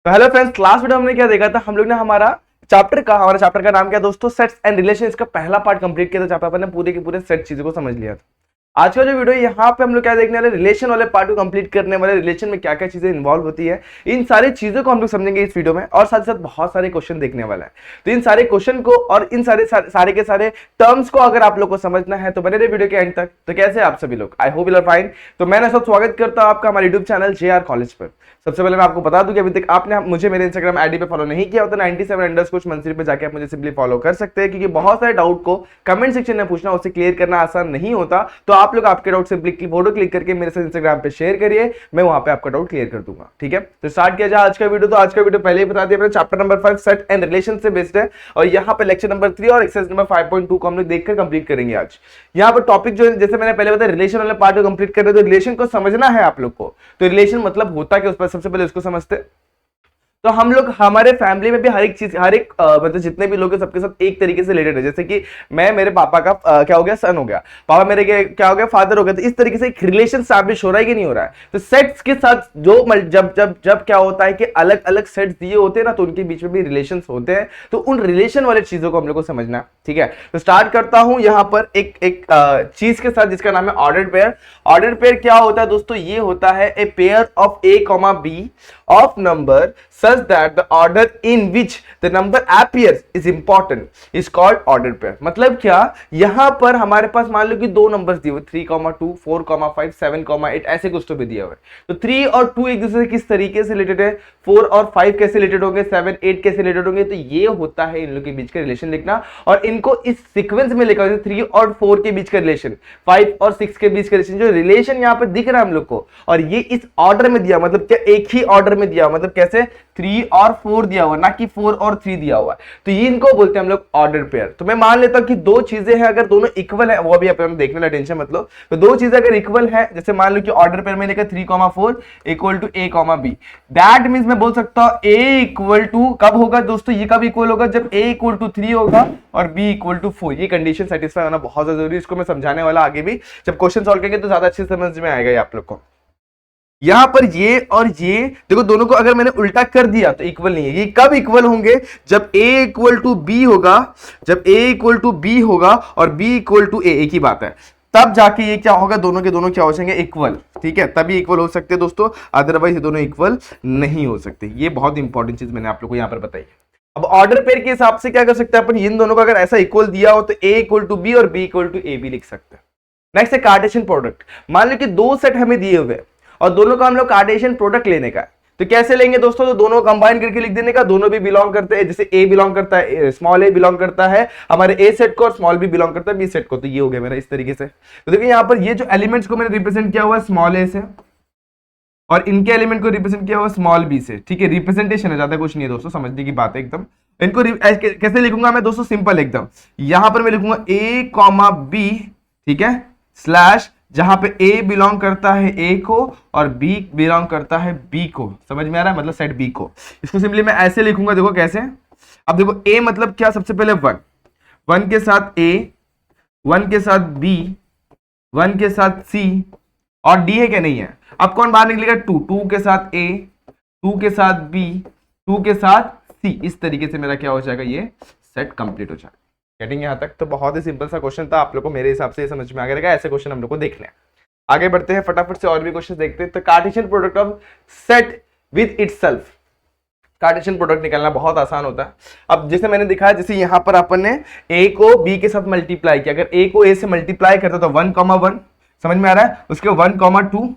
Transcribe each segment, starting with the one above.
तो hello friends, last video हमने क्या देखा था। हम लोग ने हमारा चैप्टर का नाम क्या दोस्तों, सेट्स एंड रिलेशन। इसका पहला पार्ट कंप्लीट किया था जहाँ पे अपन ने पूरे के पूरे सेट चीजों को समझ लिया था। आज का जो वीडियो यहाँ पे हम लोग क्या देखने वाले, रिलेशन वाले पार्ट को कंप्लीट करने वाले। रिलेशन में क्या क्या चीजें इन्वॉल्व होती है, इन सारी चीजों को हम लोग समझेंगे इस वीडियो में, और साथ साथ बहुत सारे क्वेश्चन देखने वाला है। तो इन सारे क्वेश्चन को और इन सारे के सारे टर्म्स को अगर आप लोग को समझना है तो बने रहे वीडियो के एंड तक। तो कैसे आप सभी लोग, I hope you are fine. तो मैंने सब स्वागत करता हूं आपका हमारे यूट्यूब चैनल JR कॉलेज पर। सबसे पहले मैं आपको बता दूं कि अभी तक आपने मुझे मेरे इंस्टाग्राम आईडी पे फॉलो नहीं किया हो तो 97_मंसूरी पे जाके आप मुझे सिंपली फॉलो कर सकते हैं, क्योंकि बहुत सारे डाउट को कमेंट सेक्शन में पूछना, उसे क्लियर करना आसान नहीं होता। तो आप लोग आपके डाउट सिंपली फोटो क्लिक करके मेरे साथ इंस्टाग्राम पे शेयर करिए, मैं वहां पे आपका डाउट क्लियर कर दूंगा। ठीक है, तो स्टार्ट किया जाए आज का वीडियो। तो आज का वीडियो पहले ही बता दिया मैंने, chapter number 5 set and relation से बेस्ड है, और यहाँ पे लेक्चर नंबर 3 और एक्सरसाइज नंबर 5.2 को हम लोग देखकर कंप्लीट करेंगे आज। यहाँ पर टॉपिक जो जैसे मैंने पहले बताया, रिलेशन वाले पार्ट को कंप्लीट कर रहे हैं, तो रिलेशन को समझना है आप लोग को। तो रिलेशन मतलब होता क्या, उस पर सबसे पहले उसको समझते। तो हम लोग हमारे फैमिली में भी हर एक चीज, मतलब जितने भी लोग हैं सबके साथ एक तरीके से रिलेटेड है। जैसे कि मैं मेरे पापा का क्या हो गया, सन हो गया, पापा मेरे के क्या हो गया, फादर हो गया। तो इस तरीके से एक रिलेशन स्टैब्लिश हो रहा है कि नहीं हो रहा है। तो सेट्स के साथ जो जब जब जब क्या होता है कि अलग अलग सेट्स दिए होते हैं ना, तो उनके बीच में भी रिलेशन होते हैं। तो उन रिलेशन वाले चीजों को हम लोग को समझना। ठीक है, तो स्टार्ट करता हूं यहां पर एक चीज के साथ जिसका नाम है ऑर्डर्ड पेयर। ऑर्डर्ड पेयर क्या होता है दोस्तों, ये होता है a pair of A, B of number such that the order in which the number appears is important is called ordered pair। मतलब क्या, यहां पर हमारे पास मान लो कि दो नंबर्स दिए हुए 3,2, 4,5, 7,8 ऐसे कुछ तो भी दिया हुआ है। तो 3 और 2 एक दूसरे से किस तरीके से रिलेटेड है, 4 और 5 कैसे रिलेटेड होंगे, 7, 8 कैसे रिलेटेड होंगे। तो ये होता है इन लोगों के बीच का रिलेशन लिखना, और इनको इस सीक्वेंस में लिखा, 3 और 4 के बीच का रिलेशन, 5 और 6 के बीच का रिलेशन। जो रिलेशन यहाँ पर दिख रहा है हम लोग को, और ये इस ऑर्डर में दिया, मतलब क्या एक ही ऑर्डर में दिया, मतलब कैसे 3 और 4 दिया हुआ, ना कि 4 और 3 दिया हुआ। तो ये इनको बोलते हैं हम लोग ऑर्डर पेयर। तो मैं मान लेता हूं कि दो चीजें हैं, अगर दोनों इक्वल है, वो भी अपन देखने ला, टेंशन मत लो। तो दो चीजें अगर इक्वल है, जैसे मान लो कि ऑर्डर पेयर में लिखा 3,4 equal to A, B, that means मैं बोल सकता हूं A इक्वल टू, कब होगा दोस्तों, ये कब इक्वल होगा, जब A इक्वल टू 3 होगा और B इक्वल टू 4। ये कंडीशन सेटिस्फाई होना बहुत जरूरी है। इसको मैं समझाने वाला आगे भी, जब क्वेश्चन सॉल्व करेंगे तो ज्यादा अच्छे समझ में आएगा ये आप लोग को। यहां पर ये और ये देखो, दोनों को अगर मैंने उल्टा कर दिया तो इक्वल नहीं है। ये कब इक्वल होंगे, जब A इक्वल टू B होगा, जब A इक्वल टू B होगा और B इक्वल टू A, एक ही बात है, तब जाके ये क्या होगा, दोनों के दोनों क्या हो जाएंगे, इक्वल। ठीक है, तभी इक्वल हो सकते हैं दोस्तों, अदरवाइज ये दोनों इक्वल नहीं हो सकते। ये बहुत इंपॉर्टेंट चीज मैंने आप लोग को यहां पर बताई। अब ऑर्डर पेयर के हिसाब से क्या कर सकते हैं अपन, इन दोनों को अगर ऐसा इक्वल दिया हो तो A इक्वल टू B और B इक्वल टू A भी लिख सकते हैं। नेक्स्ट है कार्टेशियन प्रोडक्ट। मान लो कि दो सेट हमें दिए हुए और दोनों का हम लोग कार्टेशियन प्रोडक्ट लेने का है, तो कैसे लेंगे दोस्तों, तो दोनों कंबाइन करके लिख देने का। दोनों भी बिलोंग करते हैं, जैसे A बिलोंग करता है, स्मॉल a बिलोंग करता है हमारे A सेट को, और स्मॉल b बिलोंग करता है B सेट को। तो ये हो गया मेरा इस तरीके से। तो देखिए यहाँ पर ये जो एलिमेंट्स को मैंने रिप्रेजेंट किया हुआ है स्मॉल a से, और इनके एलिमेंट को रिप्रेजेंट किया हुआ स्मॉल b से। ठीक है, रिप्रेजेंटेशन है, ज्यादा कुछ नहीं है दोस्तों, समझने की बात है एकदम। इनको कैसे लिखूंगा मैं दोस्तों, सिंपल एकदम। यहां पर मैं लिखूंगा A, B, ठीक है, स्लैश, जहां पे A बिलोंग करता है A को और B बिलोंग करता है B को। समझ में आ रहा है, मतलब सेट B को। इसको सिंपली मैं ऐसे लिखूंगा, देखो कैसे। अब देखो A मतलब क्या, सबसे पहले 1 के साथ A, 1 के साथ B, 1 के साथ C, और D है क्या, नहीं है। अब कौन बाहर निकलेगा, 2 के साथ A, 2 के साथ B, 2 के साथ C। इस तरीके से मेरा क्या हो जाएगा, ये सेट कंप्लीट हो जाएगा। गेटिंग यहां तक। तो बहुत ही सिंपल सा क्वेश्चन था, आप लोग को मेरे हिसाब से समझ में आ गया। ऐसे क्वेश्चन हम लोग को देखने हैं। आगे बढ़ते हैं, फटाफट से और भी क्वेश्चन देखते हैं। तो Cartesian product of set with itself. Cartesian product निकालना बहुत आसान होता है। अब जैसे मैंने दिखाया, जैसे यहां पर अपन ने A को B के साथ मल्टीप्लाई किया, अगर A को A से मल्टीप्लाई करता तो 1,1, समझ में आ रहा है, उसके 1,2,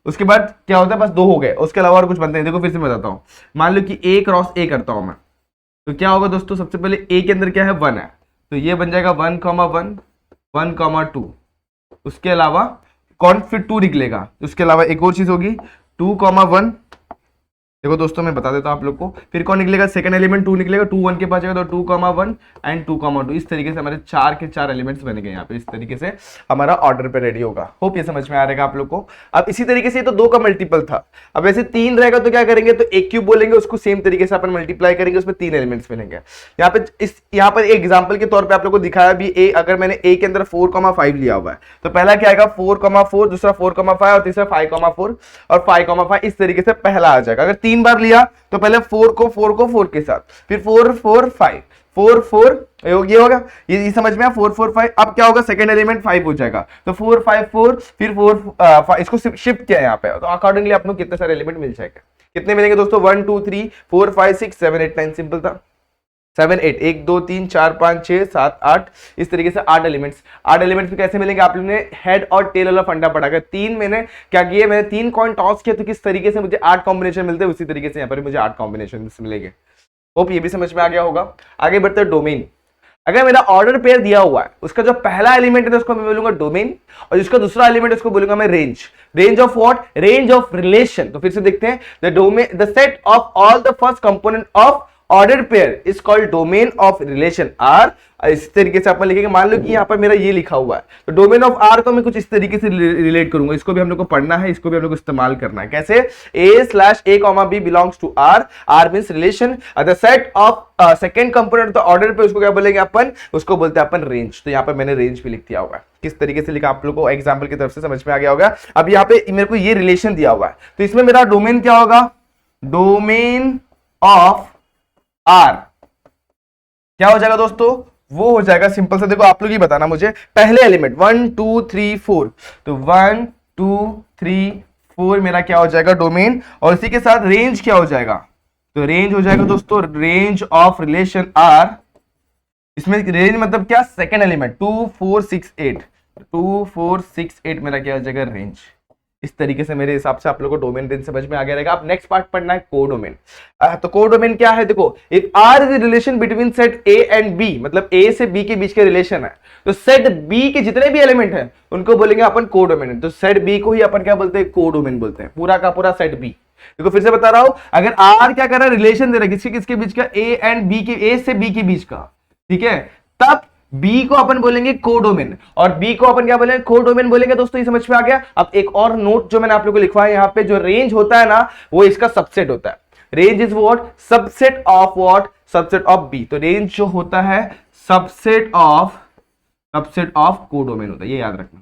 उसके बाद क्या होता है, बस 2 हो गए, उसके अलावा और कुछ बनते हैं। देखो फिर से मैं बताता हूं, मान लो कि A क्रॉस A करता हूं मैं, तो क्या होगा दोस्तों, सबसे पहले A के अंदर क्या है, 1 है, तो ये बन जाएगा 1,1, 1,2। उसके अलावा कौन फिर 2 निकलेगा, उसके अलावा एक और चीज होगी 2,1। देखो दोस्तों मैं बता देता हूं आप लोग को, फिर कौन निकलेगा, सेकंड एलिमेंट 2 निकलेगा, 2 1 के पास जाएगा तो 2,1 एंड 2,2। इस तरीके से हमारे 4 के 4 एलिमेंट्स बनेंगे यहाँ पे। इस तरीके से हमारा ऑर्डर पे रेडी होगा। होप ये समझ में आ रहेगा आप लोग को। अब इसी तरीके से ये तो 2 का मल्टीपल था, अब ऐसे 3 रहेगा तो क्या करेंगे, तो एक क्यूब बोलेंगे, उसको सेम तरीके से अपन मल्टीप्लाई करेंगे, उसमें 3 एलिमेंट्स बनेंगे। यहाँ पर एक एग्जाम्पल के तौर पर आप लोग को दिखाया भी, अगर मैंने A के अंदर 4,5 लिया हुआ है तो पहला क्या आएगा 4,4, दूसरा 4,5 और तीसरा 5,4 और 5,5। इस तरीके से पहला आ जाएगा। अगर 3 तीन बार लिया तो पहले 4 को 4 के साथ, फिर 4 4 5 4 4 ये होगा, ये समझ में आया 4 4 5। अब क्या होगा, सेकंड एलिमेंट 5 हो जाएगा, तो 4 5 4 फिर 4 इसको शिफ्ट किया यहाँ पे, तो अकॉर्डिंगली आपको कितने सारे एलिमेंट मिल जाएंगे। कितने मिलेंगे दोस्तों, 1 2 3 4 5 6 7 8 9, सिंपल था 7 8 1 2 3 4 5 6 7 8, इस तरीके से 8 एलिमेंट्स। 8 एलिमेंट्स में कैसे मिलेंगे, आप लोगों ने हेड और टेल वाला फंडा पढ़ा कर, तीन मैंने क्या किया, मैंने 3 कॉइन टॉस किया तो किस तरीके से मुझे 8 कॉम्बिनेशन मिलते हैं, उसी तरीके से यहाँ पर मुझे 8 कॉम्बिनेशन मिलेंगे। होप ये भी समझ में आ गया होगा। आगे बढ़ते हैं डोमेन। अगर मेरा ऑर्डर पेयर दिया हुआ है, उसका जो पहला एलिमेंट है उसको मैं बोलूंगा डोमेन, और जिसका दूसरा एलिमेंट है उसको बोलूंगा मैं range. Range of what, range of relation. तो फिर से देखते हैं, the domain the set of all the first component of order pair is called domain of relation R. इस तरीके से अपन लिखेंगे, मान लो कि यहाँ पर मेरा ये लिखा हुआ है, तो डोमेन ऑफ आर को मैं कुछ इस तरीके से रिलेट करूंगा, इसको भी हम लोग को पढ़ना है, इसको भी हम लोग को इस्तेमाल करना है। कैसे, a/a, b belongs to R, R means relation, the set of second component of the order पे उसको क्या बोलेंगे अपन, उसको बोलते हैं अपन रेंज। तो यहाँ पर मैंने रेंज भी लिख दिया हुआ है, किस तरीके से लिखा आप लोग को एग्जाम्पल की तरफ से समझ में आ गया होगा। अब यहाँ पे मेरे को ये रिलेशन दिया हुआ है, तो इसमें मेरा डोमेन क्या होगा, डोमेन ऑफ आर क्या हो जाएगा दोस्तों, वो हो जाएगा सिंपल सा, देखो आप लोग ही बताना मुझे, पहले एलिमेंट 1 2 3 4, तो 1 2 3 4 मेरा क्या हो जाएगा डोमेन, और इसी के साथ रेंज क्या हो जाएगा, तो रेंज हो जाएगा दोस्तों रेंज ऑफ रिलेशन आर। इसमें रेंज मतलब क्या, सेकेंड एलिमेंट 2 4 6 8, 2 4 6 8 मेरा क्या हो जाएगा रेंज। इस तरीके से मेरे हिसाब से आप लोगों को डोमेन रेंज समझ में आ गया रहेगा। अब नेक्स्ट पार्ट पढ़ना है कोडोमेन। तो कोडोमेन क्या है, देखो if R is relation between set A and B, मतलब ए से बी के बीच के रिलेशन है, तो सेट बी के जितने भी एलिमेंट हैं उनको बोलेंगे अपन कोडोमेन। तो सेट बी को ही अपन क्या बोलते हैं, कोडोमेन बोलते हैं, पूरा का पूरा सेट बी। देखो फिर से बता रहा हूं, अगर आर क्या कर रहा है, रिलेशन दे रहा है किसके किसके बीच का, ए एंड बी के, ए से बी के बीच का, ठीक है, तब बी को अपन बोलेंगे कोडोमेन, और बी को अपन क्या बोलेंगे, कोडोमेन बोलेंगे। दोस्तों ये समझ में आ गया। अब एक और नोट जो मैंने आप लोगों को लिखवाया यहाँ पे, जो रेंज होता है ना वो इसका सबसेट होता है। Range is what, subset of what, subset of B. तो रेंज जो होता है सबसेट ऑफ कोडोमेन होता है, ये याद रखना।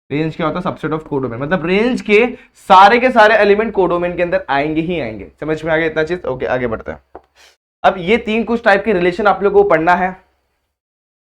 रेंज क्या होता है, सबसेट ऑफ कोडोमेन, मतलब रेंज के सारे एलिमेंट कोडोमेन के अंदर आएंगे ही आएंगे। समझ में आ गया इतना चीज। ओके आगे बढ़ते हैं। अब ये तीन कुछ टाइप के रिलेशन आप लोगों को पढ़ना है।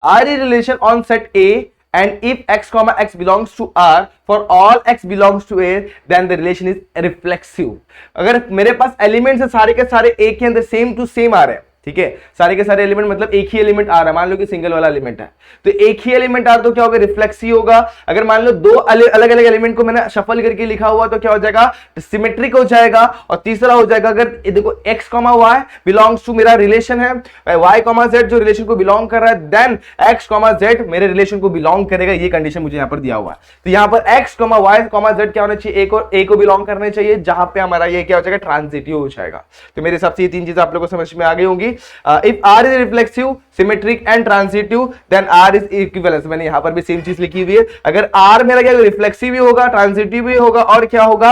R is relation on set A, and if x comma x belongs to R, for all x belongs to A, then the relation is reflexive। अगर मेरे पास एलिमेंट्स है सारे के सारे A के अंदर सेम टू सेम आ रहे हैं, ठीक है, सारे के सारे एलिमेंट मतलब एक ही एलिमेंट आ रहा है, मान लो कि सिंगल वाला एलिमेंट है, तो एक ही एलिमेंट आ रहा तो क्या होगा, रिफ्लेक्सिव होगा। अगर मान लो दो अलग अलग एलिमेंट को मैंने शफल करके लिखा हुआ तो क्या हो जाएगा, सिमेट्रिक हो जाएगा। और तीसरा हो जाएगा, अगर देखो x comma y belongs to मेरा रिलेशन है, y कॉमा z जो रिलेशन को बिलोंग कर रहा है, देन x कॉमा z मेरे रिलेशन को बिलोंग करेगा। ये कंडीशन मुझे यहाँ पर दिया हुआ है। तो यहाँ पर x comma y comma z क्या होना चाहिए, a को बिलोंग करने चाहिए, जहां पे हमारा ये क्या हो जाएगा, ट्रांजिटिव हो जाएगा। तो मेरे हिसाब से ये तीन चीजें आप लोगों को समझ में आ गई होंगी। If R is reflexive, symmetric and transitive, then R is equivalence। मैंने यहाँ पर भी सेम चीज लिखी हुई है। अगर R मेरा क्या रिफ्लेक्सिव भी होगा, ट्रांजिटिव भी होगा और क्या होगा,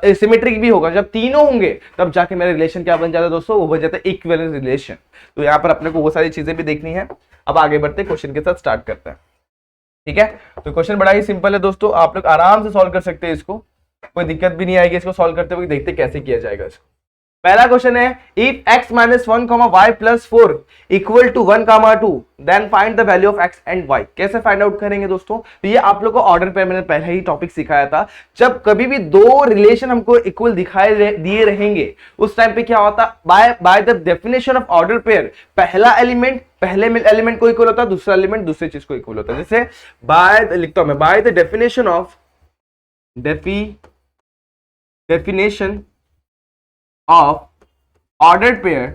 सिमेट्रिक भी होगा, जब तीनों होंगे तब जाके मेरा रिलेशन क्या बन जाता है दोस्तों, वो बन जाता है इक्विवेलेंस रिलेशन। तो यहाँ पर अपने को वो सारी चीजें भी देखनी है। अब आगे बढ़ते क्वेश्चन के साथ स्टार्ट करते हैं, ठीक है। तो क्वेश्चन बड़ा ही सिंपल है दोस्तों, आप लोग आराम से सॉल्व कर सकते हैं इसको, कोई दिक्कत भी नहीं आएगी इसको सॉल्व करते हुए। देखते कैसे किया जाएगा इसको। पहला क्वेश्चन है, if x minus 1 y plus 4 equal to 1 2, then find the value of x and y। कैसे फाइंड आउट करेंगे दोस्तों, तो ये आप लोग को ऑर्डर पेयर मैंने पहले ही टॉपिक सिखाया था। जब कभी भी दो रिलेशन हमको इक्वल दिखाई दिए रहेंगे, उस टाइम पे क्या होता, bye the definition of order pair, पहला एलिमेंट पहले एलिमेंट को इक्वल होता है, दूसरा एलिमेंट दूसरे चीज को इक्वल होता है। जैसे लिखता हूं मैं, by the definition of definition of ordered pair,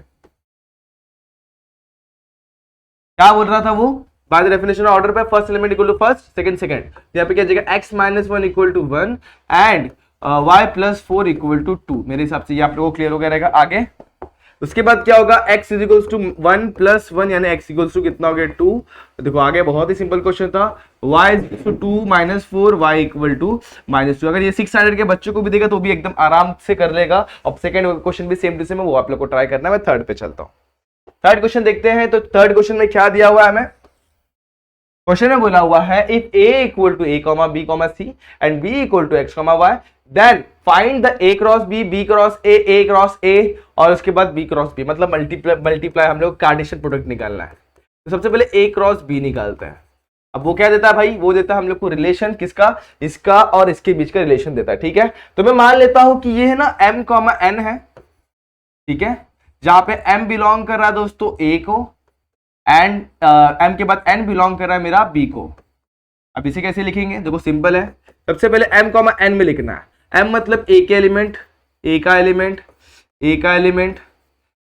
क्या बोल रहा था वो, by the definition of order pair first element equal to first, second. यहाँ पे क्या जाएगा, x minus 1 equal to 1 and y plus 4 equal to 2। मेरे हिसाब से ये आप लोगों को क्लियर हो गया रहेगा। आगे उसके बाद क्या होगा, x is equals to 1 plus 1 यानी x इक्वल्स टू कितना हो गया 2। देखो आगे बहुत ही सिंपल क्वेश्चन था, y is equals to 2 minus 4 y equal to -2। अगर ये 6 स्टैंडर्ड के बच्चों को भी देगा तो भी एकदम आराम से कर लेगा। अब सेकंड क्वेश्चन भी सेम टू सेम है, वो आप लोग को ट्राई करना है। मैं थर्ड पे चलता हूँ। थर्ड क्वेश्चन देखते हैं। तो थर्ड क्वेश्चन में क्या दिया हुआ है हमें, क्वेश्चन में बोला हुआ है, if a equal to a, b, c and b equal to x, y, then find the A cross B cross A cross A, और उसके बाद बी क्रॉस बी, मतलब मल्टीप्लाई हम लोग कार्टेशियन प्रोडक्ट निकालना है। तो सबसे पहले ए क्रॉस बी निकालते हैं। अब वो क्या देता है भाई, वो देता है हम लोग को रिलेशन किसका, इसका और इसके बीच का रिलेशन देता है। ठीक है, तो मैं मान लेता हूं कि ये है ना m कॉमा n है। ठीक है, जहां पे m बिलोंग कर रहा है दोस्तों a को, एंड m के बाद n बिलोंग कर रहा है मेरा b को। अब इसे कैसे लिखेंगे, देखो सिंपल है। सबसे पहले m कॉमा n में लिखना है। m मतलब a के एलिमेंट, a का एलिमेंट,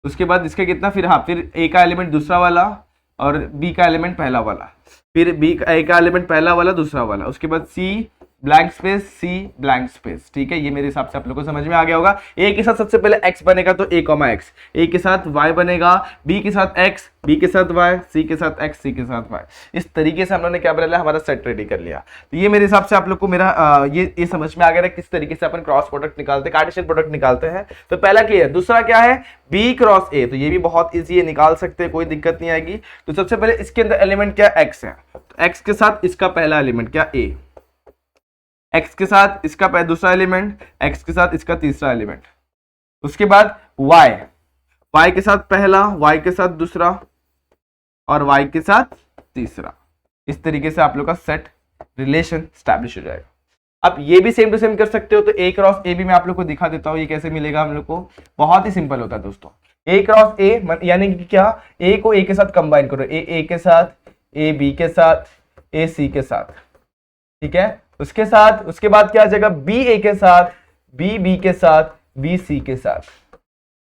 उसके बाद इसका कितना, फिर हाँ, फिर a का एलिमेंट दूसरा वाला, और b का एलिमेंट पहला वाला, फिर a का एलिमेंट पहला वाला दूसरा वाला, उसके बाद c ब्लैंक स्पेस। ठीक है, ये मेरे हिसाब से आप लोगों को समझ में आ गया होगा। a के साथ सबसे पहले x बनेगा तो a कॉमा x, a के साथ y बनेगा, b के साथ x, b के साथ y, c के साथ x, c के साथ y। इस तरीके से हम लोगों ने क्या बना लिया, हमारा सेट रेडी कर लिया। तो ये मेरे हिसाब से आप लोग को मेरा ये समझ में आ गया किस तरीके से अपन क्रॉस प्रोडक्ट निकालते हैं, कार्टेशियन प्रोडक्ट निकालते हैं। तो पहला क्लियर। दूसरा क्या है, b क्रॉस a, तो ये भी बहुत ईजी है, निकाल सकते हैं, कोई दिक्कत नहीं आएगी। तो सबसे पहले इसके अंदर एलिमेंट क्या, x है, तो x के साथ इसका पहला एलिमेंट क्या, a, x के साथ इसका दूसरा एलिमेंट, x के साथ इसका तीसरा एलिमेंट, उसके बाद y के साथ पहला, y के साथ दूसरा, और y के साथ तीसरा। इस तरीके से आप लोग का सेट रिलेशन स्टैब्लिश हो जाएगा। अब ये भी सेम टू सेम कर सकते हो, तो a क्रॉस a भी मैं आप लोग को दिखा देता हूँ, ये कैसे मिलेगा हम लोग को। बहुत ही सिंपल होता है दोस्तों, a क्रॉस a यानी कि क्या, a को a के साथ कंबाइन करो, a के साथ, a b के साथ, a c के साथ। ठीक है, उसके बाद क्या आ जाएगा, b a के साथ, b b के साथ, b c के साथ।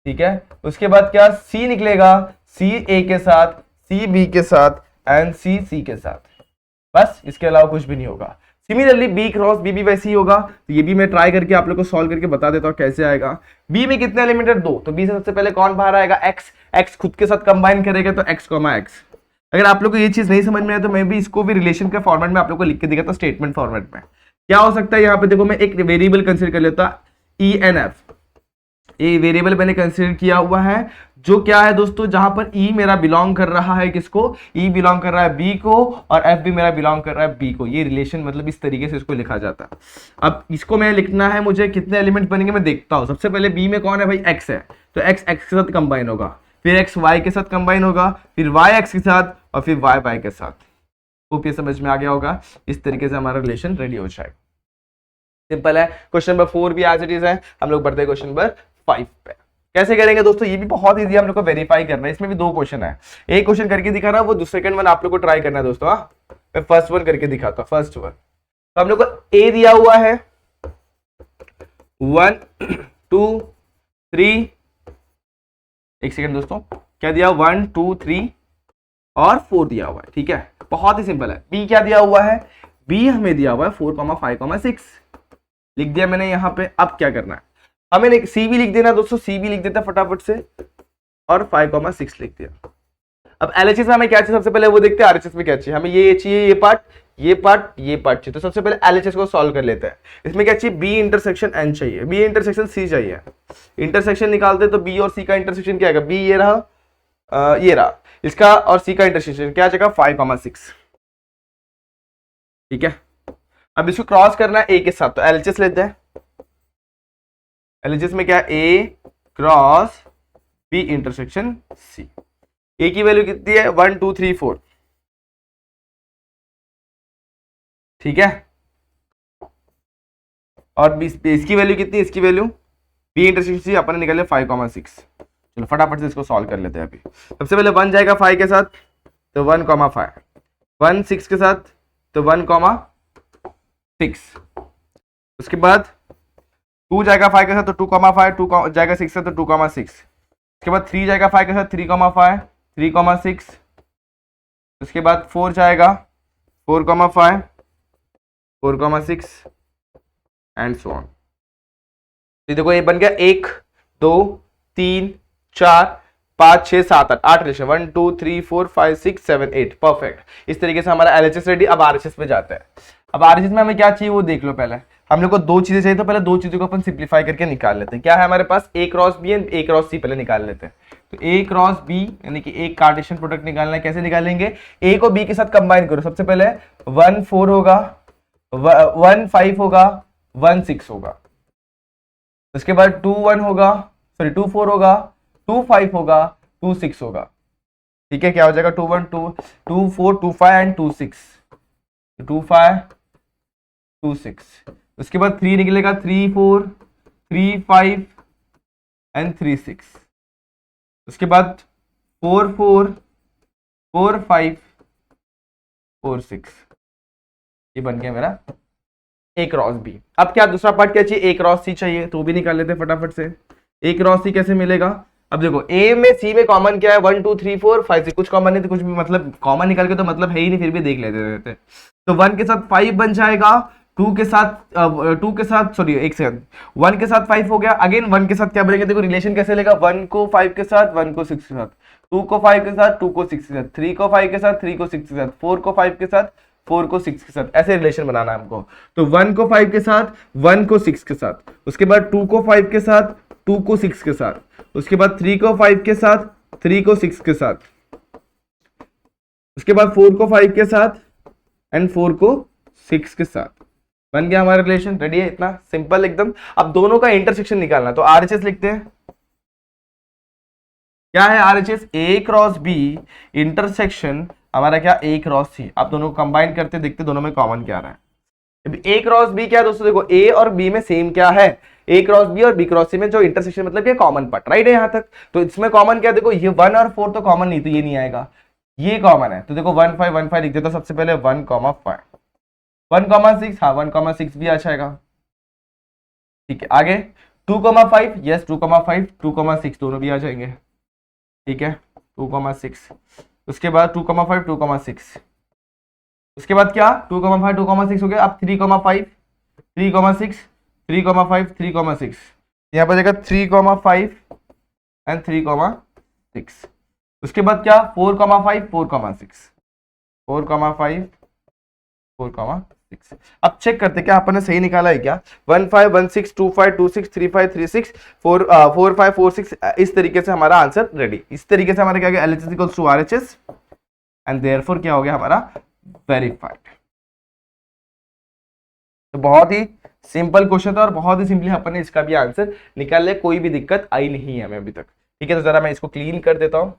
ठीक है, उसके बाद क्या, c निकलेगा, c a के साथ, c b के साथ, एंड c c के साथ। बस इसके अलावा कुछ भी नहीं होगा। सिमिलरली b क्रॉस b भी वैसे ही होगा। तो ये भी मैं ट्राई करके आप लोग को सॉल्व करके बता देता हूँ कैसे आएगा। b में कितने एलिमेंट है, 2, तो b से सबसे पहले कौन बाहर आएगा, x खुद के साथ कंबाइन करेगा तो x कॉमा x। अगर आप लोग को ये चीज नहीं समझ में आए तो मैं भी इसको भी रिलेशन के फॉर्मेट में आप लोग को लिख के दिखाता, स्टेटमेंट फॉर्मेट में। क्या हो सकता है, यहाँ पे देखो मैं एक वेरिएबल कंसीडर कर लेता, enf, ये वेरिएबल मैंने कंसीडर किया हुआ है, जो क्या है दोस्तों, जहां पर e मेरा बिलोंग कर रहा है किसको, e बिलोंग कर रहा है b को, और f भी मेरा बिलोंग कर रहा है b को। ये रिलेशन मतलब इस तरीके से इसको लिखा जाता है। अब इसको मैं लिखना है, मुझे कितने एलिमेंट बनेंगे मैं देखता हूँ। सबसे पहले b में कौन है भाई, x है, तो x x के साथ कंबाइन होगा, फिर x y के साथ कंबाइन होगा, फिर y x के साथ, और फिर y y के साथ। होप ये समझ में आ गया होगा। इस तरीके से हमारा रिलेशन रेडी हो जाएगा। सिंपल है। क्वेश्चन नंबर 4 भी एज इट इज है। हम लोग बढ़ते हैं क्वेश्चन नंबर 5 पे। कैसे करेंगे दोस्तों, ये भी बहुत इजी, हम लोग को वेरीफाई करना है। इसमें भी 2 क्वेश्चन है, एक क्वेश्चन करके दिखा रहा, वो दूसरे सेकंड वन आप लोग को ट्राई करना है दोस्तों। मैं फर्स्ट वन करके दिखाता हूँ। फर्स्ट वन तो हम लोग को ए दिया हुआ है 1 2 3, एक सेकंड दोस्तों, क्या दिया, 1 2 3 और 4 दिया हुआ है। ठीक है, बहुत ही सिंपल है। बी क्या दिया हुआ है, बी हमें दिया हुआ है 4 5 6, लिख दिया मैंने यहाँ पे। अब क्या करना है, हमें सी भी लिख देना दोस्तों, सी भी लिख देता फटाफट से, और 5 6 लिख दिया। अब एलएचएस में हमें क्या चाहिए, सबसे पहले वो देखते हैं आरएचएस में क्या चाहिए। हमें ये चाहिए, ये पार्ट ये पार्ट ये पार्ट चाहिए। तो सबसे पहले एलएचएस को सॉल्व कर लेते हैं। इसमें क्या चाहिए, बी इंटरसेक्शन एन चाहिए, बी इंटरसेक्शन सी चाहिए। इंटरसेक्शन निकालते तो बी और सी का इंटरसेक्शन क्या आएगा, बी ये रहा, ये रहा, इसका और सी का इंटरसेक्शन क्या आ जाएगा 5 6। ठीक है, अब इसको क्रॉस करना है ए के साथ, तो एलएचएस लेते हैं। एलएचएस में क्या, ए क्रॉस बी इंटरसेक्शन सी। ए की वैल्यू कितनी है, 1 2 3 4। ठीक है, और इसकी वैल्यू कितनी है, इसकी वैल्यू बी इंटरसेक्शन सी अपन ने निकाले 5 6। चलो फटाफट से इसको सॉल्व कर लेते हैं। अभी सबसे पहले 1 जाएगा 5 के साथ, तो 1 5, 1 6 के साथ, तो 1 6। उसके बाद 2 जाएगा 5 के साथ, तो 2 5, 2 जाएगा 6 से, तो 2 6। उसके बाद 3 जाएगा 5 के साथ, 3 5, 3 6। उसके बाद 4 जाएगा 4 5, 4 6 एंड सो ऑन। तो देखो ये बन गया 1 2 3 4 5 6 7 8 रिलेशन, 1 2 3 4 5 6 7 8। परफेक्ट। इस तरीके से हमारा एलएचएस रेडी। अब आरएचएस पे जाते हैं। अब आरएचएस में हमें क्या चाहिए वो देख लो। पहले हम लोग को 2 चीजें चाहिए, तो पहले 2 चीजों को अपन सिंप्लीफाई करके निकाल लेते हैं। क्या है हमारे पास, a cross b and a cross c पहले निकाल लेते हैं। तो ए क्रॉस बी यानी कि एक कार्टेशियन प्रोडक्ट निकालना है। कैसे निकालेंगे, ए को बी के साथ कंबाइन करो। सबसे पहले 1 4 होगा, 1 5 होगा, 1 6 होगा। उसके बाद 2 1 होगा, सॉरी 2 4 होगा, 2 5 होगा, 2 6 होगा। ठीक है, क्या हो जाएगा 2 1 2 2 4 2 5 एंड 2 6, 2 5 2 6। उसके बाद 3 निकलेगा, 3 4 3 5 एंड 3 6। उसके बाद 4 4 4 5 4 6। ये बन गया मेरा ए क्रॉस बी। अब क्या दूसरा पार्ट क्या चाहिए, ए क्रॉस सी चाहिए, तो भी निकाल लेते हैं फटाफट से। ए क्रॉस सी कैसे मिलेगा, अब देखो ए में सी में कॉमन क्या है, 1 2 3 4 5 6, कुछ कॉमन नहीं तो कुछ भी मतलब कॉमन निकाल के तो मतलब है ही नहीं, फिर भी देख लेते रहते। तो 1 के साथ 5 बन जाएगा, 2 के साथ सॉरी एक सेकंड, 1 के साथ 5 हो गया, अगेन 1 के साथ क्या बनेगा, देखो रिलेशन कैसे लेगा, 1 को 5 के साथ, 1 को 6 के साथ, 2 को 5 के साथ, 2 को 6 के साथ, 3 को 5 के साथ, 3 को 6 के साथ, 4 को 5 के साथ, 4 को 6 के साथ, ऐसे रिलेशन बनाना है हमको। तो 1 को 5 के साथ, 1 को 6 के साथ, उसके बाद 2 को 5 के साथ, 2 को 6 के साथ, उसके बाद 3 को 5 के साथ, 3 को 6 के साथ, उसके बाद 4 को 5 के साथ एंड 4 को 6 के साथ। बन गया हमारा रिलेशन, रेडी है, इतना सिंपल एकदम। अब दोनों का इंटरसेक्शन निकालना, तो आरएचएस लिखते हैं। क्या है आरएचएस, ए क्रॉस बी इंटरसेक्शन हमारा क्या, ए क्रॉस सी। आप दोनों को कंबाइन करते देखते दोनों में कॉमन क्या आ रहा है। ए क्रॉस बी क्या है दोस्तों, देखो ए और बी में सेम क्या है, ए क्रॉस बी और बी क्रॉस सी में जो इंटरसेक्शन मतलब ये कॉमन पार्ट, राइट है यहां तक। तो इसमें कॉमन क्या, देखो ये 1 और 4 तो कॉमन नहीं, तो ये नहीं आएगा, ये कॉमन है। तो देखो 1 5 1 5 लिख देता, सबसे पहले 1 5 1 6, हाँ 1 6 भी आ जाएगा। ठीक है, आगे 2 5, यस 2 5 2 6 दोनों भी आ जाएंगे। ठीक है 2 6, उसके बाद 2 5 2 6, उसके बाद क्या 2 5 2 6 हो गया। अब 3 5 3 6 3 5 3 6, यहाँ पर जाएगा 3 5 एंड 3 6। उसके बाद क्या 4 5 4 6 4 5 4 6। अब चेक करते क्या अपन ने सही निकाला है क्या, 1 5 1 6 2 5 2 6 3 5 3 6 4 4 5 4 6, इस तरीके से हमारा आंसर रेडी। इस तरीके से हमारा क्या गया, LHS equals to RHS and therefore क्या हो गया हमारा वेरीफाइड। तो बहुत ही सिंपल क्वेश्चन था और बहुत ही सिंपली अपन ने इसका भी आंसर निकाल लिया, कोई भी दिक्कत आई नहीं है हमें अभी तक। ठीक है, तो जरा मैं इसको क्लीन कर देता हूँ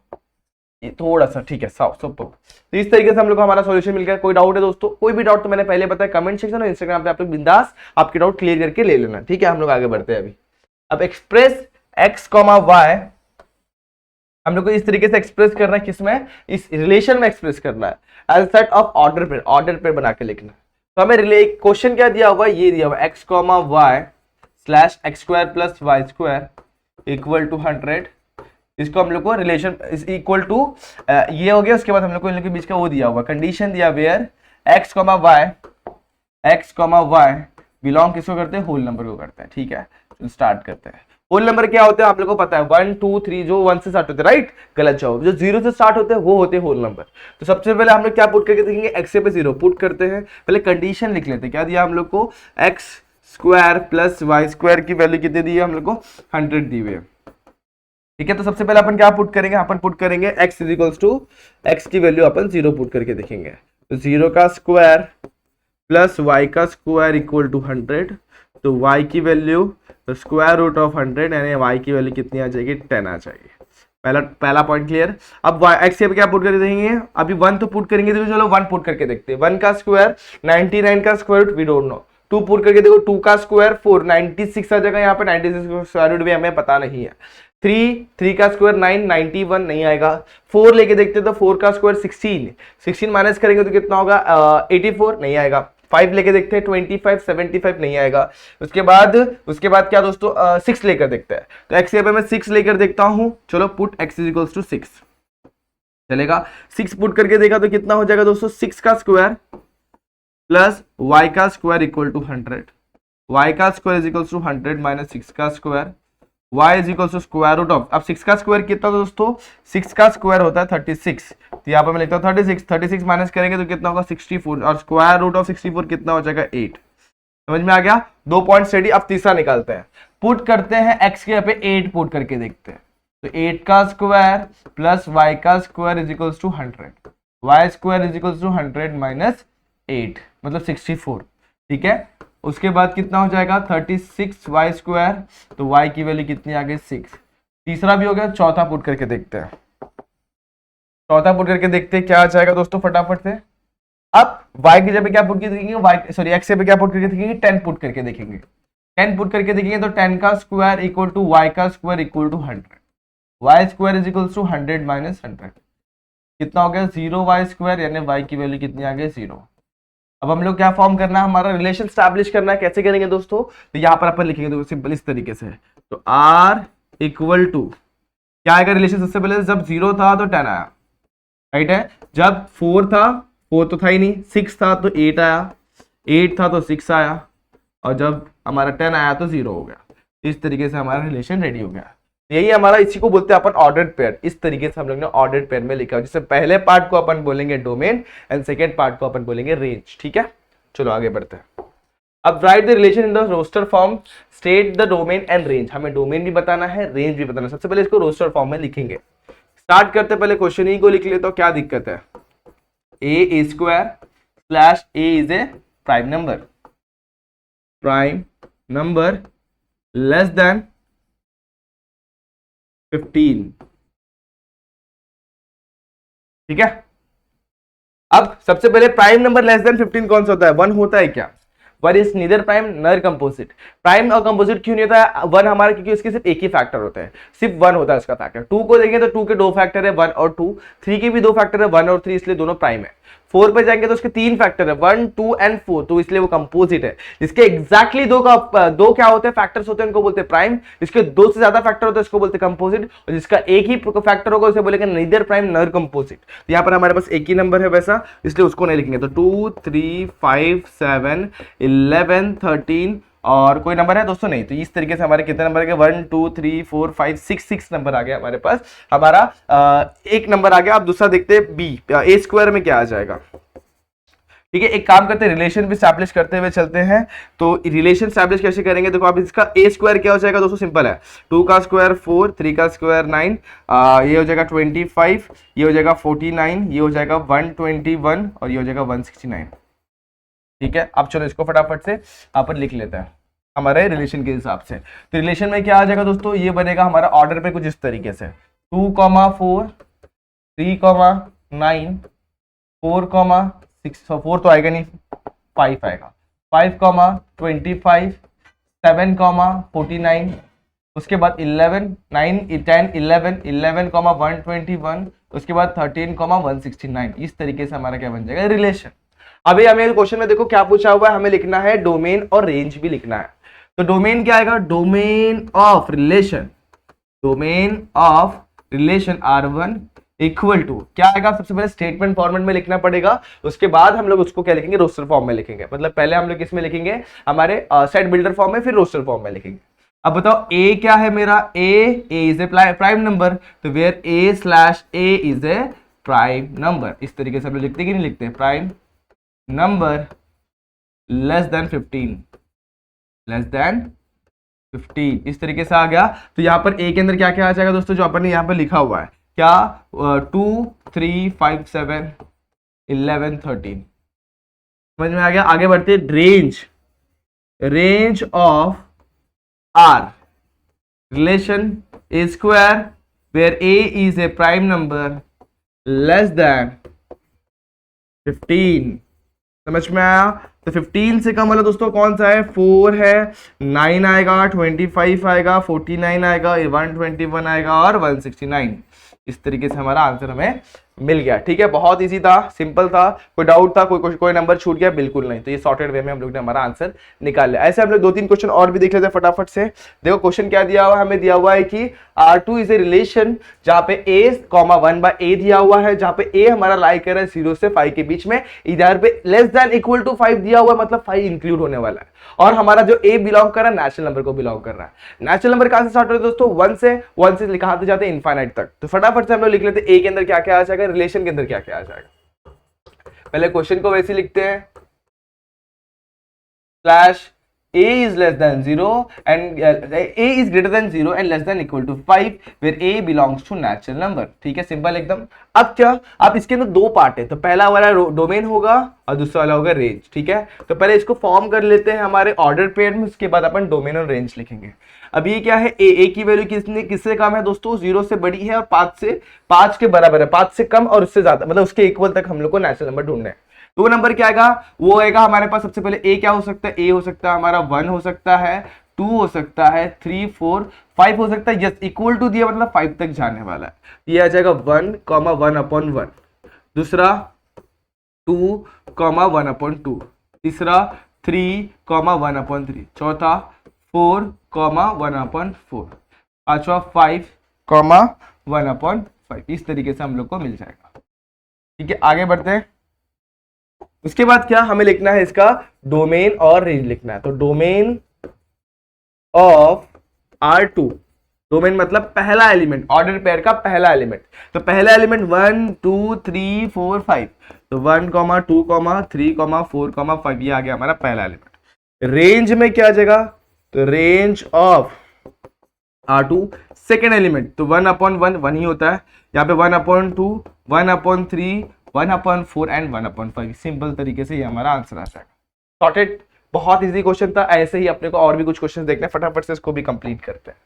ये थोड़ा सा, ठीक है साफ सब। तो इस तरीके से हम लोग को हमारा सॉल्यूशन मिल गया। कोई डाउट है दोस्तों, कोई भी डाउट तो मैंने पहले बताया, कमेंट सेक्शन और इंस्टाग्राम पे आप लोग बिंदास आपके डाउट क्लियर करके ले लेना। ठीक है, हम लोग आगे बढ़ते हैं अभी। अब एक्सप्रेस x, y हम लोग को इस तरीके से एक्सप्रेस करना है, किसमें, इस रिलेशन में एक्सप्रेस करना है एज सेट ऑफ ऑर्डर पे बना के लिखना है। तो हमें क्वेश्चन क्या दिया हुआ है, ये दिया हुआ है x, y slash x square plus Y square equal to 100। इसको हम लोग को रिलेशन इक्वल टू ये हो गया। उसके बाद हम लोग को इन लोग के बीच का वो दिया हुआ कंडीशन दिया, वेयर x, y बिलोंग किसको करते हैं, होल नंबर को करते हैं। ठीक है, तो स्टार्ट करते हैं। होल नंबर क्या होते हैं आप लोग को पता है, 1 2 3 जो 1 से स्टार्ट होते हैं, राइट, गलत जवाब। जो 0 से स्टार्ट होते हैं वो होते हैं होल नंबर। तो सबसे पहले हम लोग क्या पुट करके देखेंगे, x पे 0 पुट करते हैं। पहले कंडीशन लिख लेते हैं, क्या दिया हम लोग को, x square plus Y square की वैल्यू कितनी दी है हम लोग को, 100 दी हुई है। ठीक है, तो सबसे पहले अपन क्या पुट करेंगे, अपन पुट करेंगे x is equals to x की वैल्यू अपन 0 पुट करके देखेंगे। तो 0 का स्क्वायर प्लस y का स्क्वायर इक्वल टू 100। तो y की वैल्यू तो स्क्वायर रूट ऑफ 100 यानी y की वैल्यू कितनी आ जाएगी, 10 आ जाएगी। पहला पॉइंट क्लियर। अब x पे क्या पुट करके देखेंगे, अभी 1 तो पुट करेंगे, तो चलो 1 पुट करके देखते हैं। 1 का स्क्वायर 99 का square root we don't know. 2 put करके देखो, 2 का स्क्वायर 4 96 आ जाएगा, यहाँ पे 96 का स्क्वायर रूट भी हमें पता नहीं है। 3 का स्क्वायर 9 91 नहीं आएगा। 4 लेके देखते तो 4 का स्क्वायर 16 माइनस करेंगे तो कितना होगा, 84 नहीं आएगा। 5 लेके देखते हैं 25 75 नहीं आएगा। उसके बाद क्या दोस्तों, 6 लेकर देखते हैं। तो x पे मैं 6 लेकर देखता हूं, चलो put x is equals to 6 चलेगा। 6 पुट करके देखा तो कितना हो जाएगा दोस्तों, 6 का स्क्वायर प्लस y का स्क्वायर इक्वल टू 100। y का square is equals to 100 minus 6 का square, y is equals to square root of, अब 6 का स्क्वायर कितना दोस्तों, 6 का स्क्वायर होता है 36। तो यहाँ पर मैं लिखता हूँ 36 माइनस करेंगे तो कितना होगा 64 और स्क्वायर रूट ऑफ 64 कितना हो जाएगा 8। समझ में आ गया, 2 पॉइंट स्टडी। अब तीसरा निकालते हैं, पुट करते हैं x के यहाँ पे 8 पुट करके देखते हैं। तो 8 का स्क्वायर प्लस y का square is equals to 100, y square is equals to 100 minus 8 मतलब 64। ठीक है, उसके बाद कितना हो जाएगा 36y², तो y की वैल्यू कितनी आ गई 6। तीसरा भी हो गया, चौथा पुट करके देखते हैं। चौथा पुट करके देखते हैं क्या आ जाएगा दोस्तों फटाफट से। अब y की जगह क्या पुट करके देखेंगे, x से क्या पुट करके देखेंगे, 10 पुट करके देखेंगे। 10 पुट करके देखेंगे तो 10 का स्क्वायर इक्वल टू y का square equal to 100, y² is equal to 100 minus 100, कितना हो गया 0y², यानी y की वैल्यू कितनी आ गई 0। अब हम लोग क्या फॉर्म करना है, हमारा रिलेशन स्टैब्लिश करना है। कैसे करेंगे दोस्तों, तो यहाँ पर अपन लिखेंगे तो सिंपल इस तरीके से, तो r इक्वल टू क्या आएगा रिलेशन, सबसे पहले जब 0 था तो 10 आया, राइट है। जब 4 था, 4 तो था ही नहीं, 6 था तो 8 आया, 8 था तो 6 आया, और जब हमारा 10 आया तो 0 हो गया। इस तरीके से हमारा रिलेशन रेडी हो गया। यही हमारा, इसी को बोलते हैं अपन ऑर्डर्ड पेयर। इस तरीके से हम लोग ने ऑर्डर्ड पेयर में लिखा है, जिससे पहले पार्ट को अपन बोलेंगे डोमेन एंड सेकेंड पार्ट को अपन बोलेंगे रेंज। ठीक है, चलो आगे बढ़ते हैं। अब write the relation in the roster form, state the domain and range. हमें डोमेन भी बताना है, रेंज भी बताना है। सबसे पहले इसको रोस्टर फॉर्म में लिखेंगे। स्टार्ट करते पहले क्वेश्चन ही को लिख ले, तो क्या दिक्कत है, a² slash a is a prime number less than 15। ठीक है, अब सबसे पहले प्राइम नंबर लेस देन 15 कौन सा होता है, 1 होता है क्या। 1 इज नीदर प्राइम नर कंपोजिट। प्राइम और कंपोजिट क्यों नहीं होता है 1 हमारा, क्योंकि उसके सिर्फ एक ही फैक्टर होता है, सिर्फ 1 होता है उसका फैक्टर। 2 को देखेंगे तो 2 के 2 फैक्टर है 1 और 2, 3 के भी 2 फैक्टर है 1 और 3, इसलिए दोनों प्राइम है। 4 पे जाएंगे तो उसके 3 फैक्टर है 1, 2 एंड 4, तो इसलिए वो कंपोजिट है। जिसके एग्जैक्टली दो क्या होते हैं फैक्टर्स होते हैं, उनको बोलते हैं प्राइम। जिसके 2 से ज्यादा फैक्टर होते हैं उसको बोलते हैं कंपोजिट, और जिसका एक ही फैक्टर होगा उसे बोलेंगे नीदर प्राइम नर कंपोजिट। तो यहाँ पर हमारे पास एक ही नंबर है वैसा, इसलिए उसको नहीं लिखेंगे। तो 2, 3, 5, 7, 11, 13 और कोई नंबर है दोस्तों नहीं। तो इस तरीके से हमारे कितने नंबर आ गए, 1, 2, 3, 4, 5, 6 नंबर आ गया हमारे पास। हमारा एक नंबर आ गया। अब दूसरा देखते हैं बी, a² में क्या आ जाएगा। ठीक है, एक काम करते हैं, रिलेशन भी स्टैब्लिश करते हुए चलते हैं। तो रिलेशन स्टैब्लिश कैसे करेंगे, देखो आप इसका a² क्या हो जाएगा दोस्तों, सिंपल है, 2 का स्क्वायर 4, 3 का स्क्वायर 9, ये हो जाएगा 25, ये हो जाएगा 49, ये हो जाएगा 121 और ये हो जाएगा 169। ठीक है, अब चलो इसको फटाफट से यहाँ पर लिख लेते हैं हमारे रिलेशन के हिसाब से। तो रिलेशन में क्या आ जाएगा दोस्तों, ये बनेगा हमारा ऑर्डर पे कुछ इस तरीके से, 2, 4, 3, 9, 4, 6, 4 तो आएगा नहीं, 5 आएगा, 5, 25, 7, 49, उसके बाद 11, 9, 10, 11, 11, 121, उसके बाद 13, 169। इस तरीके से हमारा क्या बन जाएगा रिलेशन। अभी हमें क्वेश्चन में देखो क्या पूछा हुआ है, हमें लिखना है डोमेन और रेंज भी लिखना है। तो डोमेन क्या आएगा, domain of relation R1 equal to क्या आएगा, सबसे पहले स्टेटमेंट फॉर्मेट में लिखना पड़ेगा, उसके बाद हम लोग उसको क्या लिखेंगे, रोस्टर फॉर्म में लिखेंगे। मतलब पहले हम लोग किसमें लिखेंगे, हमारे सेट बिल्डर फॉर्म में, फिर रोस्टर फॉर्म में लिखेंगे। अब बताओ a क्या है मेरा, a is a prime number, तो where a/a is a prime number. इस तरीके से हम लोग लिखते कि नहीं लिखते, प्राइम नंबर लेस देन 15, इस तरीके से आ गया। तो यहाँ पर a के अंदर क्या क्या आ जाएगा दोस्तों, जो अपन ने यहाँ पर लिखा हुआ है, क्या 2, 3, 5, 7, 11, 13 समझ में आ गया। आगे बढ़ते range of R relation A² where a is a prime number less than 15। समझ में आया। तो 15 से कम वाला दोस्तों कौन सा है, 4 है, 9 आएगा, 25 आएगा, 49 आएगा, 121 आएगा और 169। इस तरीके से हमारा आंसर हमें मिल गया। ठीक है, बहुत इजी था, सिंपल था। कोई डाउट था, कोई नंबर छूट गया, बिल्कुल नहीं। तो ये सॉर्टेड वे में हम लोग ने हमारा आंसर निकाल लिया। ऐसे हम लोग 2-3 क्वेश्चन और भी देख लेते हैं फटाफट से। देखो क्वेश्चन क्या दिया हुआ है, हमें दिया हुआ है कि R2 इज ए रिलेशन जहां पे a, 1/a दिया हुआ है, जहां पे a हमारा लाई कर रहा है 0 से 5 के बीच में, इधर पे लेस देन इक्वल टू 5 दिया हुआ है, मतलब 5 इंक्लूड होने वाला है। और हमारा जो a बिलोंग कर रहा है नेचुरल नंबर को बिलोंग कर रहा है। नेचुरल नंबर कहां से स्टार्ट होता है दोस्तों, 1 से कहां से जाते हैं, इनफाइनाइट तक। तो फटाफट से हम लोग लिख लेते हैं a के अंदर क्या क्या आ जाएगा, रिलेशन के अंदर क्या क्या आ जाएगा। पहले क्वेश्चन को वैसे लिखते हैं, slash a is less than 0 and a is greater than 0 and less than equal to 5 where a belongs to natural number। ठीक है, सिंपल एकदम। अब क्या, अब इसके अंदर दो पार्ट है, तो पहला वाला डोमेन होगा और दूसरा वाला होगा रेंज। ठीक है, तो पहले इसको फॉर्म कर लेते हैं हमारे ऑर्डर पेयर में, उसके बाद अपन डोमेन और रेंज लिखेंगे। अब ये क्या है, ए की वैल्यू किससे कम है दोस्तों, 0 से बड़ी है और 5 के बराबर है, 5 से कम और उससे ज्यादा, मतलब उसके इक्वल तक हम लोग को नेचुरल नंबर ढूंढना है। तो वो नंबर क्या आएगा, वो आएगा हमारे पास सबसे पहले ए क्या हो सकता है, ए हो सकता है हमारा 1 हो सकता है, 2 हो सकता है, 3 4 5 हो सकता है। यस, इक्वल टू दिया मतलब 5 तक जाने वाला है। ये आ जाएगा 1,1/1, दूसरा 2,1/2, तीसरा 3,1/3, चौथा 4,1/4, पांचवा 5,1/5। इस तरीके से हम लोग को मिल जाएगा। ठीक है, आगे बढ़ते हैं। उसके बाद क्या हमें लिखना है, इसका डोमेन और रेंज लिखना है। तो डोमेन ऑफ R2, डोमेन मतलब पहला एलिमेंट, ऑर्डर पेयर का पहला एलिमेंट। तो पहला एलिमेंट 1 2 3 4 5, तो 1, 2, 3, 4, 5, ये आ गया हमारा पहला एलिमेंट। रेंज में क्या आ जाएगा, तो range of R2 second element, तो 1/1 1 ही होता है, यहाँ पे 1/2, 1/3, 1/4 एंड 1/5। सिंपल तरीके से ये हमारा आंसर आ जाएगा। सॉर्टेड, बहुत इजी क्वेश्चन था। ऐसे ही अपने को और भी कुछ क्वेश्चन देखने, फटाफट से इसको भी कंप्लीट करते हैं।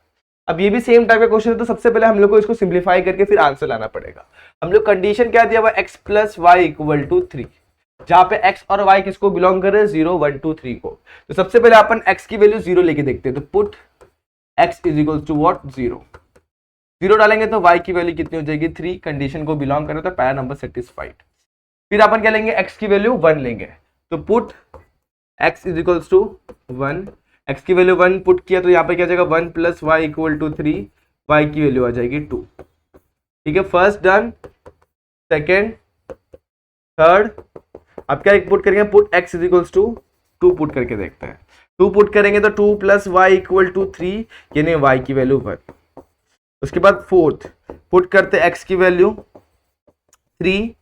अब ये भी सेम टाइप का क्वेश्चन है, तो सबसे पहले हम लोग को इसको सिंप्लीफाई करके फिर आंसर लाना पड़ेगा। हम लोग कंडीशन क्या दिया हुआ, x + y = 3, जहां पे x और y किसको बिलोंग कर रहे हैं, 0 1 2 3 को। तो सबसे पहले अपन x की वैल्यू 0 लेके देखते हैं। तो पुट x = what, 0 डालेंगे तो y की वैल्यू कितनी हो जाएगी, 3। कंडीशन को बिलोंग करे तो पहला नंबर सेटिस्फाइड। फिर अपन क्या लेंगे, x की वैल्यू 1 लेंगे, तो पुट x = 1, x की वैल्यू 1 पुट किया तो यहाँ पे क्या जाएगा, 1 + y = 3, y की वैल्यू आ जाएगी 2। ठीक है, फर्स्ट डन, सेकेंड, थर्ड। अब क्या पुट करेंगे, पुट x = 2 पुट करके देखते हैं। 2 पुट करेंगे तो 2 + y = 3, यानी y की वैल्यू 1। उसके बाद फोर्थ पुट करते x की वैल्यू 3,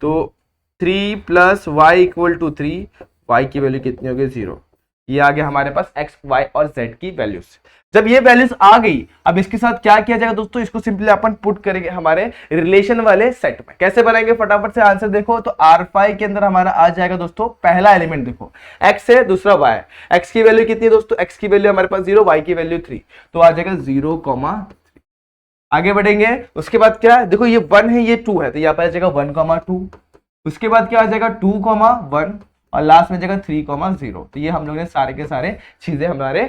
तो 3 + y = 3, y की वैल्यू कितनी होगी, 0। ये आ गया हमारे पास x, y और z की वैल्यूज। जब ये वैल्यूज आ गई, अब इसके साथ क्या किया जाएगा दोस्तों, इसको सिंपली अपन पुट करेंगे हमारे रिलेशन वाले सेट में। कैसे बनाएंगे, फटाफट से आंसर देखो। तो R5 के अंदर हमारा आ जाएगा दोस्तों पहला एलिमेंट, देखो x है, दूसरा y है। x की वैल्यू कितनी है दोस्तों, x की वैल्यू हमारे पास 0, y की वैल्यू 3, तो आ जाएगा 0, 3। आगे बढ़ेंगे, उसके बाद क्या, देखो ये 1 है, ये 2 है, तो यहाँ पर आ जाएगा 1, 2। उसके बाद क्या आ जाएगा, 2, 1 और लास्ट में जाएगा 3, 0। तो ये हम लोग ने सारे के सारे चीजें हमारे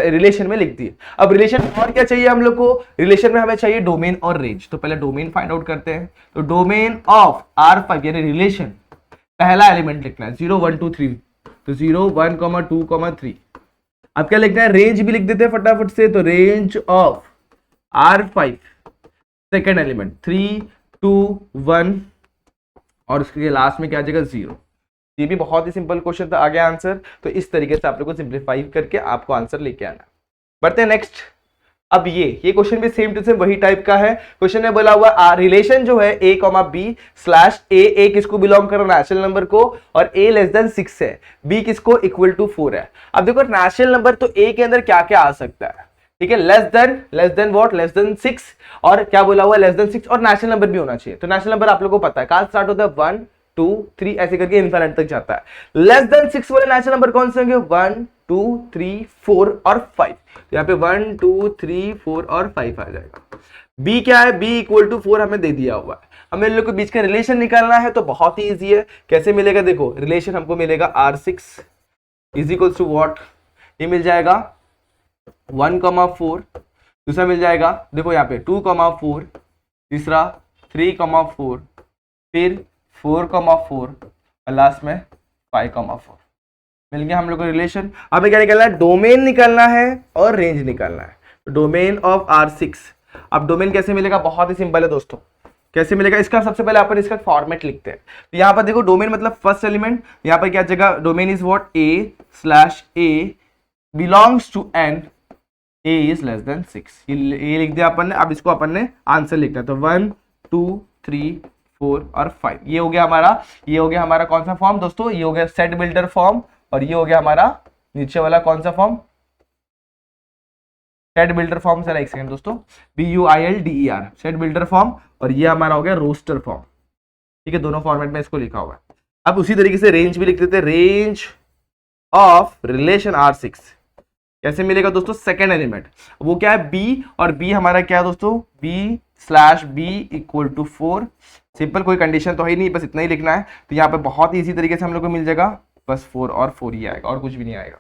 रिलेशन में लिख दी। अब रिलेशन और क्या चाहिए हम लोग को, रिलेशन में हमें चाहिए डोमेन और रेंज। तो पहले डोमेन फाइंड आउट करते हैं। तो डोमेन ऑफ R5 यानी रिलेशन, पहला एलिमेंट लिखना है 0 1 2 3, तो 0 1, 2, 3। अब क्या लिखना है, रेंज भी लिख देते हैं फटाफट से। तो range of R5 second element 3 2 1 और उसके लास्ट में क्या आ जाएगा, 0। ये भी बहुत ही सिंपल क्वेश्चन था, आ गया आंसर। तो इस तरीके से आप लोग को सिंप्लीफाई करके आपको आंसर लेके आना। बढ़ते हैं नेक्स्ट। अब ये क्वेश्चन भी सेम टू सेम वही टाइप का है। क्वेश्चन में बोला हुआ रिलेशन जो है a, b / a किसको बिलोंग कर रहा है, नेचुरल नंबर को, और a < 6 है, b किसको = 4 है। अब देखो नेचुरल नंबर तो a के अंदर क्या क्या आ सकता है, ठीक है, less than what, less than 6, और क्या बोला हुआ है, < 6, और नेचुरल नंबर भी होना चाहिए। तो नेचुरल नंबर आप लोगों को पता है कहां स्टार्ट होता है, 1 2 3 ऐसे करके इनफिनिट तक जाता है। लेस देन 6 वाले नेचुरल नंबर कौन से होंगे, 1 2 3 4 और 5। तो यहाँ पे 1 2 3 4 और 5 आ जाएगा। b क्या है, b = 4 हमें दे दिया हुआ है। हमें इन लोग के बीच का रिलेशन निकालना है, तो बहुत ही इजी है। कैसे मिलेगा, देखो रिलेशन हमको मिलेगा R6 = व्हाट, ये मिल जाएगा 1, 4, दूसरा मिल जाएगा देखो यहाँ पे 2, 4, तीसरा 3, 4, फिर 4, 4 और लास्ट में 5, 4। मिल गया हम लोग को रिलेशन। हमें क्या निकालना है, डोमेन निकालना है और रेंज निकालना है। तो डोमेन ऑफ R6, अब डोमेन कैसे मिलेगा, बहुत ही सिंपल है दोस्तों। कैसे मिलेगा, इसका सबसे पहले अपन इसका फॉर्मेट लिखते हैं। तो यहाँ पर देखो डोमेन मतलब फर्स्ट एलिमेंट, यहाँ पर क्या जगह, domain is what, a/a belongs to n, a is less than 6, ये लिख दिया अपन ने। अब इसको अपन ने आंसर लिखना है। तो 1 2 3 4 और 5, ये हो गया हमारा कौन सा फॉर्म दोस्तों, ये हो गया सेट बिल्डर फॉर्म, और ये हो गया हमारा नीचे वाला कौन सा form, set builder form. Sir एक सेकंड दोस्तों, BUILDER सेट बिल्डर फॉर्म, और ये हमारा हो गया रोस्टर फॉर्म। ठीक है, दोनों फॉर्मेट में इसको लिखा हुआ है। अब उसी तरीके से रेंज भी लिख देते हैं, रेंज ऑफ रिलेशन R6 कैसे मिलेगा दोस्तों, सेकेंड एलिमेंट वो क्या है B, और B हमारा क्या है दोस्तों, B/B इक्वल टू 4। सिंपल, कोई कंडीशन तो है ही नहीं, बस इतना ही लिखना है। तो यहाँ पे बहुत ही इजी तरीके से हम लोग को मिल जाएगा, बस 4 और 4 ही आएगा और कुछ भी नहीं आएगा।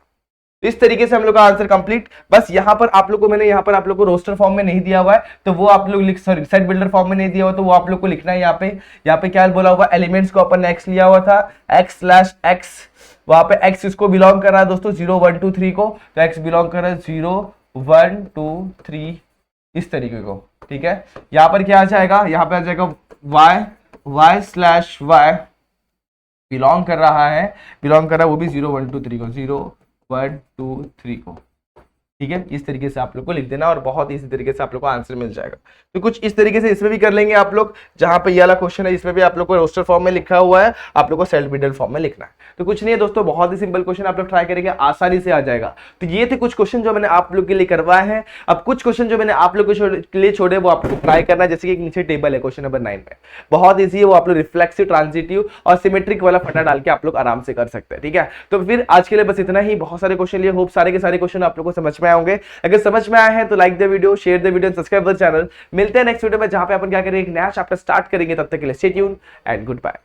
तो इस तरीके से हम लोग का आंसर कंप्लीट। बस यहाँ पर आप लोग को मैंने यहाँ पर आप लोग को रोस्टर फॉर्म में नहीं दिया हुआ है, तो वो आप लोग लिख, सॉरी सेट बिल्डर फॉर्म में नहीं दिया हुआ, तो वो आप लोग को लिखना है। यहाँ पे क्या बोला हुआ, एलिमेंट्स को अपन ने x लिया हुआ था, x/x, वहां पे x इसको बिलोंग कर रहा है दोस्तों 0 1 2 3 को, तो x बिलोंग कर रहा है 0 1 2 3 इस तरीके को। ठीक है, यहाँ पर क्या आ जाएगा, यहाँ पे आ जाएगा y/y बिलोंग कर रहा है वो भी 0 1 2 3 को, 0 1 2 3 को। ठीक है, इस तरीके से आप लोग को लिख देना और बहुत इसी तरीके से आप लोग को आंसर मिल जाएगा। तो कुछ इस तरीके से इसमें भी कर लेंगे आप लोग, जहां पे ये वाला क्वेश्चन है इसमें भी आप लोग को रोस्टर फॉर्म में लिखा हुआ है, आप लोग को सेट बिल्डर फॉर्म में लिखना है। तो कुछ नहीं है दोस्तों, बहुत ही सिंपल क्वेश्चन आप लोग ट्राई करेंगे, आसानी से आ जाएगा। तो ये थे कुछ क्वेश्चन जो मैंने आप लोग के लिए करवाए हैं। अब कुछ क्वेश्चन जो मैंने आप लोग के लिए छोड़े वो आप लोग ट्राई करना है। जैसे कि एक नीचे टेबल है क्वेश्चन नंबर 9 में, बहुत ईजी है, वो आप लोग रिफ्लेक्सिव, ट्रांजिटिव और सिमेट्रिक वाला फटा डाल के आप लोग आराम से कर सकते हैं। ठीक है, तो फिर आज के लिए बस इतना ही। बहुत सारे क्वेश्चन लिए, होप सारे के सारे क्वेश्चन आप लोग को समझ में आए होंगे। अगर समझ में आए हैं तो like the video, share the video, subscribe the channel. मिलते हैं नेक्स्ट वीडियो में, जहां पे अपन क्या करेंगे, एक नया चैप्टर स्टार्ट करेंगे। तब तक के लिए stay tuned and good bye.